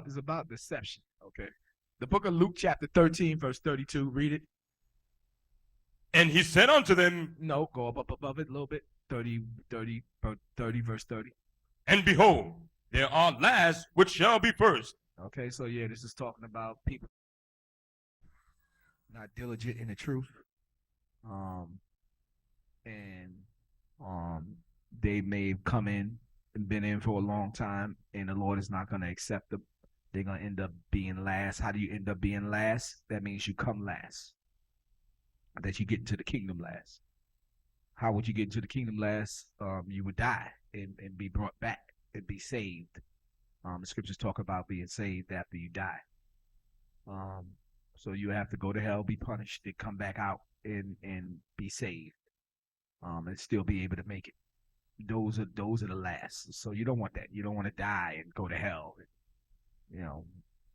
is about deception. Okay. The book of Luke, chapter 13, verse 32. Read it. And he said unto them, No, go up above it a little bit. 30, 30, 30, verse 30. and behold, there are last which shall be first. Okay, so yeah, this is talking about people not diligent in the truth. And they may have come in and been in for a long time, and the Lord is not going to accept them. They're going to end up being last. How do you end up being last? That means you come last. That you get into the kingdom last. How would you get into the kingdom last? You would die and be brought back and be saved. The scriptures talk about being saved after you die. So you have to go to hell, be punished, and come back out and be saved. And still be able to make it. Those are the last. So you don't want that. You don't want to die and go to hell. And,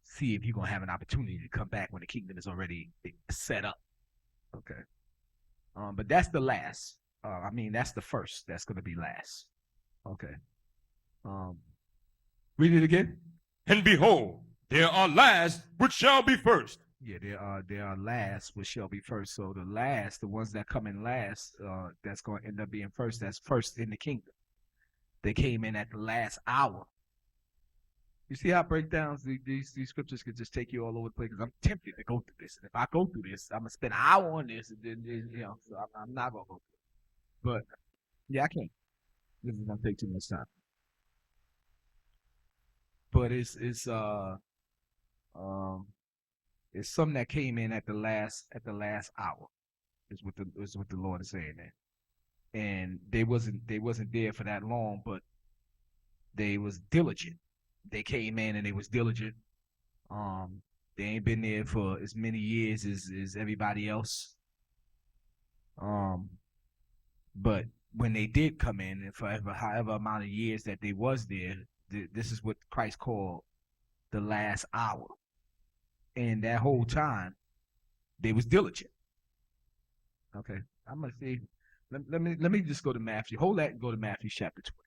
see if you're gonna have an opportunity to come back when the kingdom is already set up. Okay. But that's the last. That's the first. That's gonna be last. Okay. Read it again. And behold, there are last which shall be first. Yeah, there are last which shall be first. So the last, the ones that come in last, that's going to end up being first. That's first in the kingdom. They came in at the last hour. You see how breakdowns these scriptures can just take you all over the place. Because I'm tempted to go through this, and if I go through this, I'm gonna spend an hour on this, and then so I'm not gonna go through it. But yeah, I can't. This is gonna take too much time. But it's something that came in at the last hour. Is what the Lord is saying there. And they wasn't there for that long, but they was diligent. They came in and they was diligent. They ain't been there for as many years as everybody else. But when they did come in, and forever, however amount of years that they was there, this is what Christ called the last hour. And that whole time, they was diligent. Okay, I'm gonna see. Let me just go to Matthew. Hold that and go to Matthew chapter 20.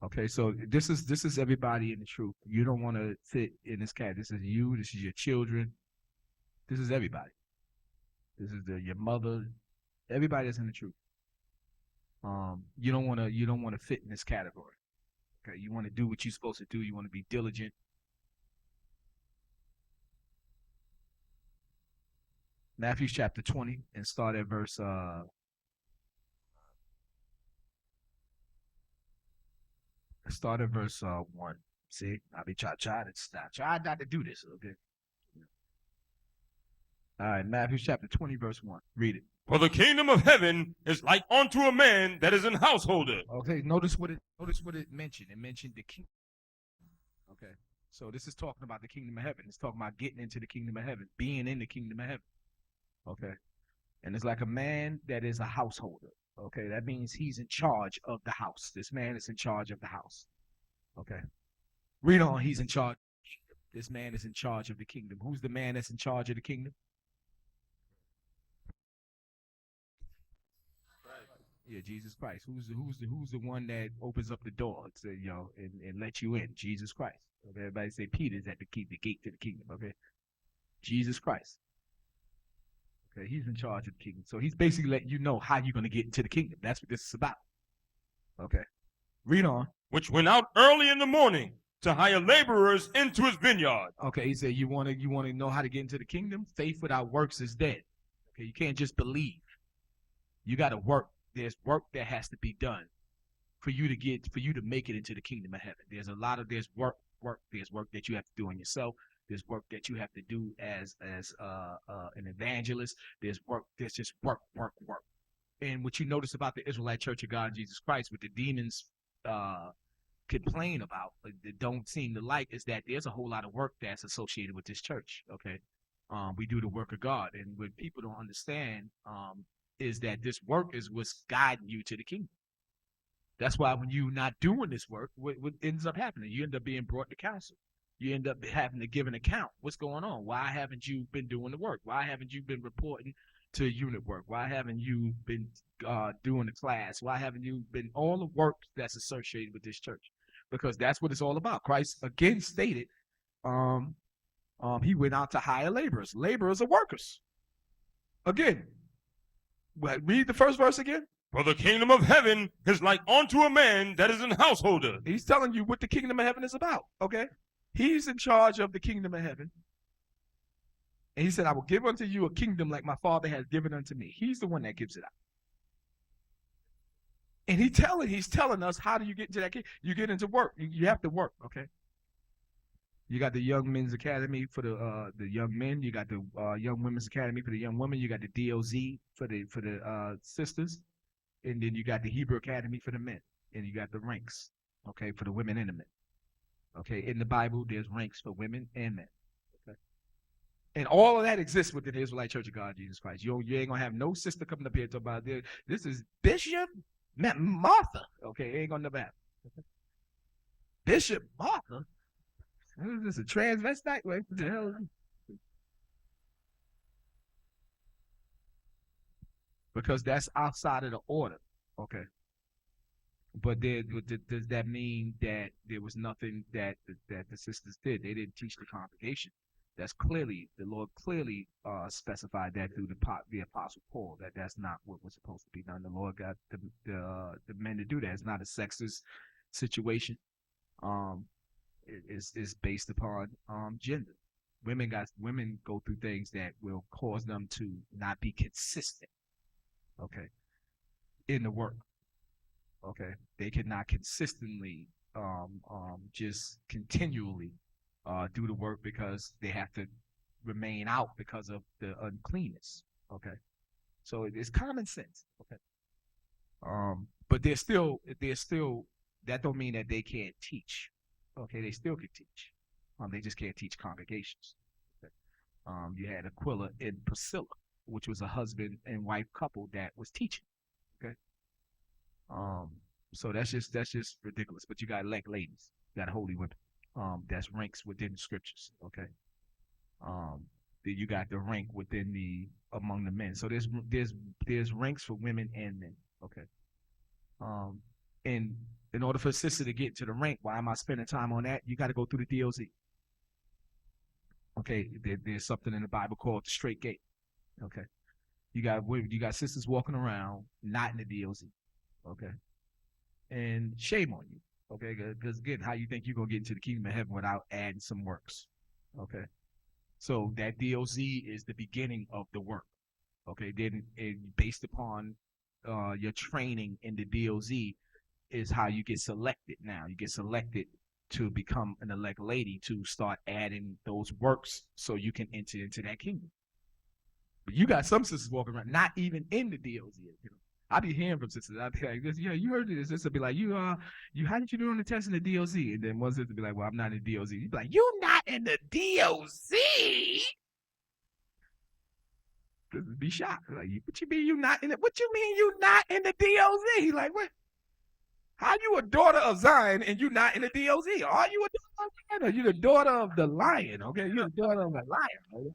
Okay, so this is everybody in the truth. You don't want to fit in this cat. This is you. This is your children. This is everybody. This is your mother. Everybody that's in the truth. You don't want to fit in this category. Okay, you want to do what you're supposed to do. You want to be diligent. Matthew chapter 20 and start at verse 1. See, I be try not to do this. Okay. All right, Matthew chapter 20, verse 1. Read it. For the kingdom of heaven is like unto a man that is an householder. Okay, notice what it mentioned. It mentioned the kingdom. Okay, so this is talking about the kingdom of heaven. It's talking about getting into the kingdom of heaven, being in the kingdom of heaven. Okay, and it's like a man that is a householder. Okay, that means he's in charge of the house. This man is in charge of the house. Okay, read on. He's in charge. This man is in charge of the kingdom. Who's the man that's in charge of the kingdom? Yeah, Jesus Christ. Who's the one that opens up the door to, and let you in? Jesus Christ. Okay, everybody say Peter's at the gate to the kingdom. Okay, Jesus Christ. Okay, he's in charge of the kingdom. So he's basically letting you know how you're going to get into the kingdom. That's what this is about. Okay, read on. Which went out early in the morning to hire laborers into his vineyard. Okay, he said you want to know how to get into the kingdom. Faith without works is dead. Okay, you can't just believe. You got to work. There's work that has to be done for you to make it into the kingdom of heaven. There's work. There's work that you have to do on yourself. There's work that you have to do as an evangelist. There's just work. And what you notice about the Israelite Church of God in Jesus Christ, what the demons complain about, that don't seem to like, is that there's a whole lot of work that's associated with this church. Okay, we do the work of God, and what people don't understand is that this work is what's guiding you to the kingdom. That's why when you're not doing this work, what ends up happening? You end up being brought to council. you end up having to give an account. What's going on? Why haven't you been doing the work? Why haven't you been reporting to unit work? Why haven't you been doing the class? Why haven't you been all the work that's associated with this church? Because that's what it's all about. Christ again stated, he went out to hire laborers. Laborers are workers. Again, read the first verse again. For the kingdom of heaven is like unto a man that is an householder. He's telling you what the kingdom of heaven is about, okay? He's in charge of the kingdom of heaven. And he said, I will give unto you a kingdom like my Father has given unto me. He's the one that gives it out. And he's telling us, how do you get into that kingdom? You get into work. You have to work, okay? You got the Young Men's Academy for the young men. You got the Young Women's Academy for the young women. You got the DOZ for the sisters. And then you got the Hebrew Academy for the men. And you got the ranks, okay, for the women and the men. Okay, in the Bible, there's ranks for women and men. Okay, and all of that exists within the Israelite Church of God, Jesus Christ. You ain't gonna have no sister coming up here talking about this. This is Bishop Martha. Okay, ain't gonna never happen. Okay. Bishop Martha. This is a transvestite. What the hell? Because that's outside of the order. Okay. But does that mean that there was nothing that the sisters did? They didn't teach the congregation. That's clearly, the Lord clearly specified that through the Apostle Paul, that's not what was supposed to be done. The Lord got the men to do that. It's not a sexist situation. It's based upon gender. Women go through things that will cause them to not be consistent. Okay, in the work. Okay, they cannot consistently just continually do the work because they have to remain out because of the uncleanness. Okay, so it's common sense. Okay, but they're still that don't mean that they can't teach. Okay, they still can teach. They just can't teach congregations. Okay? You had Aquila and Priscilla, which was a husband and wife couple that was teaching. Okay. So that's just ridiculous. But you got elect ladies, you got holy women. That's ranks within the scriptures. Okay. Then you got the rank within among the men. So there's ranks for women and men. Okay. And in order for a sister to get to the rank, why am I spending time on that? You got to go through the DOZ. Okay. There's something in the Bible called the straight gate. Okay. You got sisters walking around not in the DOZ. Okay. And shame on you. Okay. Because again, how you think you're going to get into the kingdom of heaven without adding some works? Okay. So that DOZ is the beginning of the work. Okay. Then based upon your training in the DOZ is how you get selected now. You get selected to become an elect lady to start adding those works so you can enter into that kingdom. But you got some sisters walking around not even in the DOZ. You know, I be hearing from sisters. I be like, "Yeah, you heard this." Sister be like, "You how did you do on the test in the DOZ?" And then one sister be like, "Well, I'm not in the DOZ." You be like, "You not in the DOZ?" Be shocked. Like, what you mean you not in it? What you mean you not in the DOZ? Like, what? How you a daughter of Zion and you not in the DOZ? Are you a daughter of Zion? Or you the daughter of the lion? Okay, you're the daughter of a lion. Right?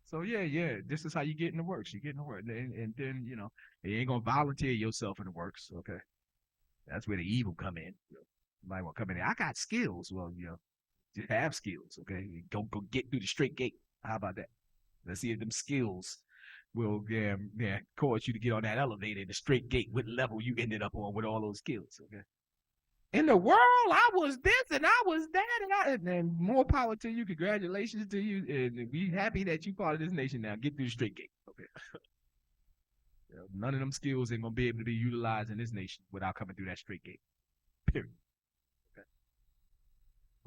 So yeah, this is how you get in the works. You get in the work, and then you ain't gonna volunteer yourself in the works. Okay, that's where the evil come in. You might want to come in there. I got skills. Well, just have skills. Okay, go get through the straight gate. How about that? Let's see if them skills will cause you to get on that elevator in the straight gate. What level you ended up on with all those skills? Okay. In the world, I was this and I was that, and more power to you. Congratulations to you, and we happy that you part of this nation now. Get through the straight gate. Okay. None of them skills ain't gonna be able to be utilized in this nation without coming through that straight gate. Period.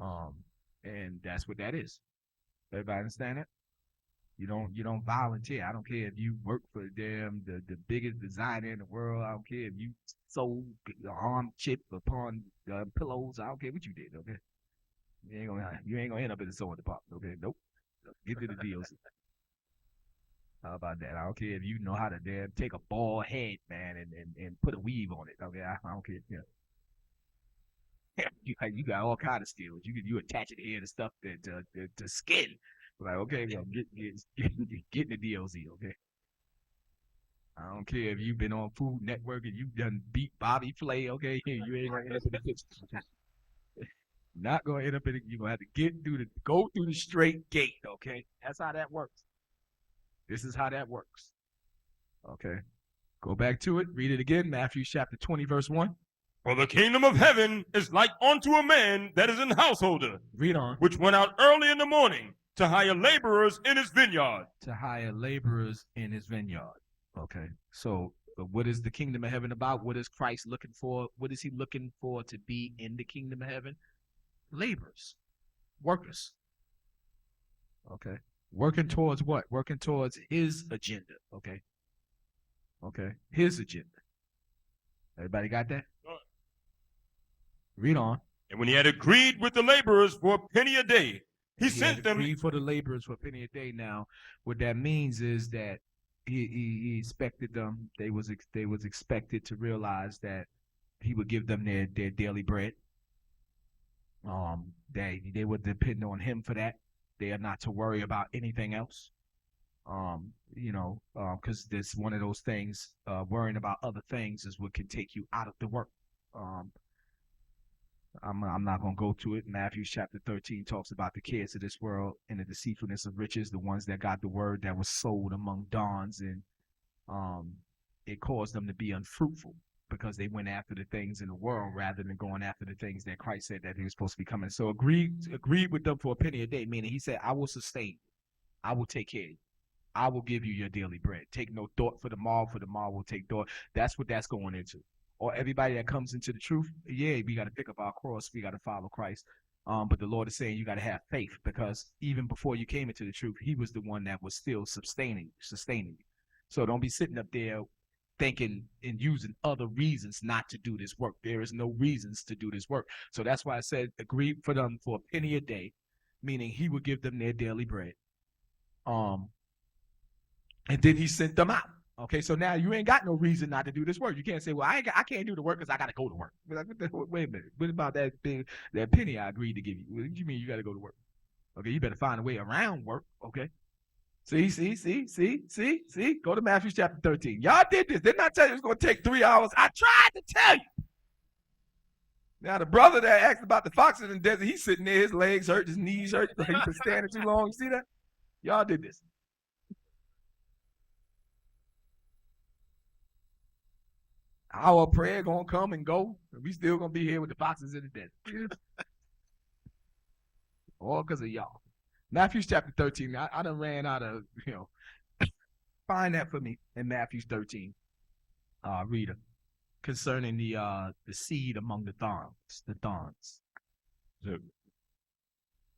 Okay. And that's what that is. Everybody understand that? You don't volunteer. I don't care if you work for the biggest designer in the world. I don't care if you sold the arm chip upon pillows. I don't care what you did. Okay, you ain't gonna end up in the sewing department. Okay, nope. Get to the deals. How about that? I don't care if you know how to damn take a bald head, man, and put a weave on it. Okay, I don't care. Yeah. You got all kind of skills. You attach it here to stuff to skin. Like, okay, yo, get in the DOZ, okay? I don't care if you've been on Food Network and you've done beat Bobby Flay, okay? You ain't gonna end up in the kitchen. Not gonna end up in it. You're gonna have to go through the straight gate, okay? That's how that works. This is how that works. Okay. Go back to it, read it again, Matthew chapter 20, verse 1. For the kingdom of heaven is like unto a man that is an householder, Read on. which went out early in the morning to hire laborers in his vineyard. To hire laborers in his vineyard. Okay. So what is the kingdom of heaven about? What is Christ looking for? What is he looking for to be in the kingdom of heaven? Laborers. Workers. Okay. Working towards what? Working towards his agenda. Okay. Okay. His agenda. Everybody got that? Read on. And when he had agreed with the laborers for a penny a day, he sent them. Agreed for the laborers for a penny a day. Now, what that means is that he expected them. They was expected to realize that he would give them their daily bread. They would depend on him for that. They are not to worry about anything else. Because this one of those things. Worrying about other things is what can take you out of the work. I'm not going to go to it. Matthew chapter 13 talks about the cares of this world and the deceitfulness of riches, the ones that got the word that was sold among dons, and it caused them to be unfruitful because they went after the things in the world rather than going after the things that Christ said that he was supposed to be coming. So agreed with them for a penny a day, meaning he said, I will sustain you. I will take care of you. I will give you your daily bread. Take no thought for tomorrow will take thought. That's what that's going into. Or everybody that comes into the truth, yeah, we got to pick up our cross. We got to follow Christ. But the Lord is saying you got to have faith because even before you came into the truth, he was the one that was still sustaining you. So don't be sitting up there thinking and using other reasons not to do this work. There is no reasons to do this work. So that's why I said agree for them for a penny a day, meaning he would give them their daily bread. And then he sent them out. Okay, so now you ain't got no reason not to do this work. You can't say, well, I can't do the work because I got to go to work. Like, wait a minute. What about that penny I agreed to give you? What do you mean you got to go to work? Okay, you better find a way around work. Okay. See? Go to Matthew chapter 13. Y'all did this. Didn't I tell you it was going to take 3 hours? I tried to tell you. Now, the brother that asked about the foxes in the desert, he's sitting there, his legs hurt, his knees hurt. He's been standing too long. You see that? Y'all did this. Our prayer gonna come and go, and we still gonna be here with the foxes in the desert. All because of y'all. Matthew chapter 13. I done ran out of, find that for me in Matthew 13. Reader, concerning the seed among the thorns. The thorns. So,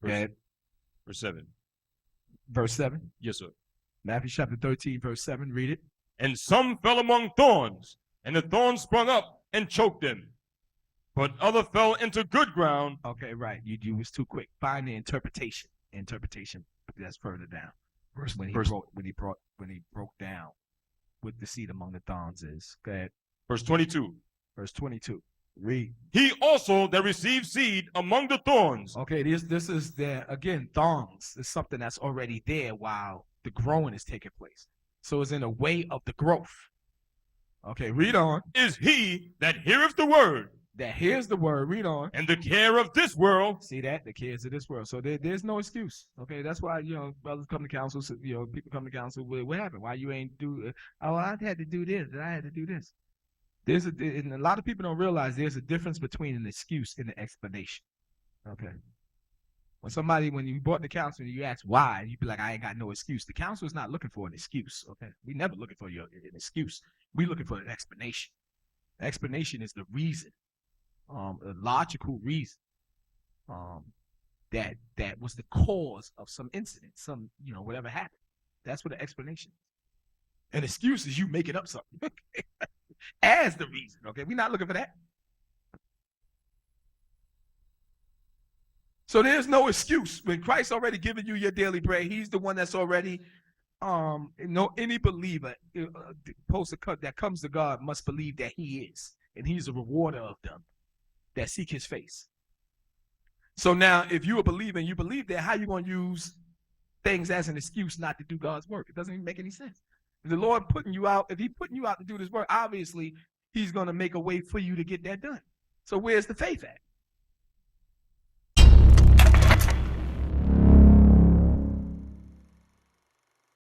verse 7. Verse 7? Yes, sir. Matthew chapter 13, verse 7. Read it. And some fell among thorns, and the thorns sprung up and choked them. But other fell into good ground. Okay, right. You was too quick. Find the interpretation. That's further down. When he broke down what the seed among the thorns is. Go ahead. Verse 22. Verse 22. Read. He also that received seed among the thorns. Okay, this is there again. Thorns is something that's already there while the growing is taking place. So it's in a way of the growth. Okay, read on. Is he that heareth the word. That hears the word. Read on. And the care of this world. See that? The cares of this world. So there's no excuse. Okay, that's why, brothers come to council, people come to council with what happened? Why you ain't do, I had to do this, and I had to do this. And a lot of people don't realize there's a difference between an excuse and an explanation. Okay. When you brought the council and you ask why, you be like, I ain't got no excuse. The council is not looking for an excuse. Okay. We never looking for an excuse. We looking for an explanation. The explanation is the reason, a logical reason, that was the cause of some incident, whatever happened. That's what the explanation is. An excuse is you making up something as the reason. Okay. We're not looking for that. So there's no excuse. When Christ already given you your daily bread, he's the one that's already any believer that comes to God must believe that he is, and he's a rewarder of them that seek his face. So now, if you a believer and you believe that, how you going to use things as an excuse not to do God's work? It doesn't even make any sense. If the Lord putting you out, if he putting you out to do this work, obviously he's going to make a way for you to get that done. So where's the faith at?